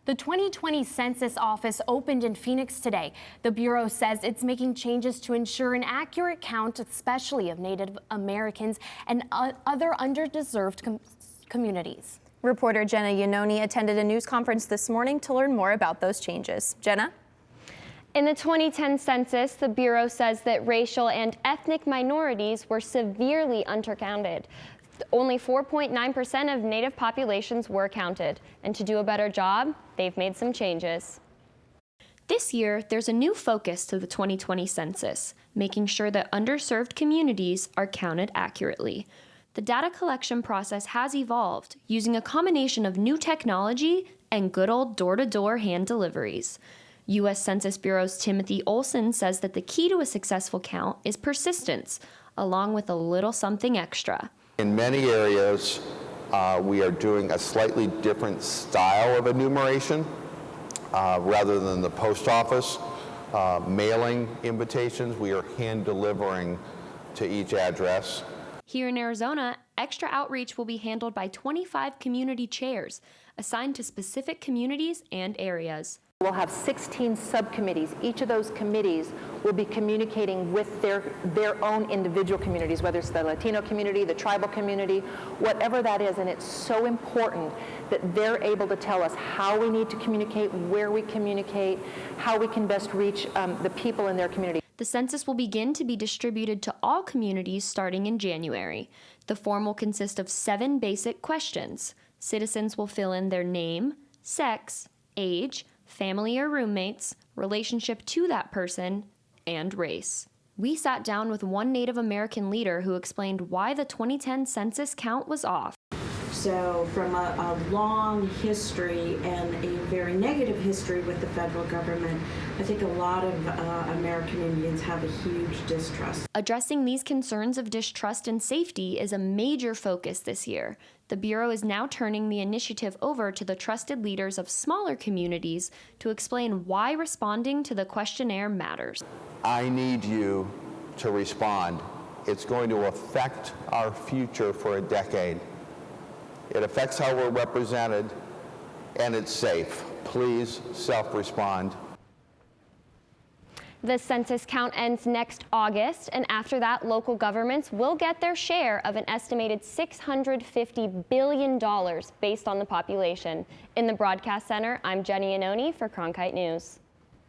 The 2020 Census office opened in Phoenix today. The Bureau says it's making changes to ensure an accurate count, especially of Native Americans and other underserved communities. Reporter Jena Yannone attended a news conference this morning to learn more about those changes. Jenna? In the 2010 census, the Bureau says that racial and ethnic minorities were severely undercounted. Only 4.9% of Native populations were counted, and to do a better job, they've made some changes. This year, there's a new focus to the 2020 census, making sure that underserved communities are counted accurately. The data collection process has evolved, using a combination of new technology and good old door-to-door hand deliveries. U.S. Census Bureau's Timothy Olson says that the key to a successful count is persistence, along with a little something extra. In many areas, we are doing a slightly different style of enumeration rather than the post office mailing invitations. We are hand delivering to each address. Here in Arizona, extra outreach will be handled by 25 community chairs assigned to specific communities and areas. We'll have 16 subcommittees. Each of those committees will be communicating with their own individual communities, whether it's the Latino community, the tribal community, whatever that is. And it's so important that they're able to tell us how we need to communicate, where we communicate, how we can best reach the people in their community. The census will begin to be distributed to all communities starting in January. The form will consist of 7 basic questions. Citizens will fill in their name, sex, age, family or roommates, relationship to that person, and race. We sat down with one Native American leader who explained why the 2010 census count was off. So from a long history and a very negative history with the federal government, I think a lot of American Indians have a huge distrust. Addressing these concerns of distrust and safety is a major focus this year. The Bureau is now turning the initiative over to the trusted leaders of smaller communities to explain why responding to the questionnaire matters. I need you to respond. It's going to affect our future for a decade. It affects how we're represented, and it's safe. Please self-respond. The census count ends next August, and after that, local governments will get their share of an estimated $650 billion based on the population. In the Broadcast Center, I'm Jena Yannone for Cronkite News.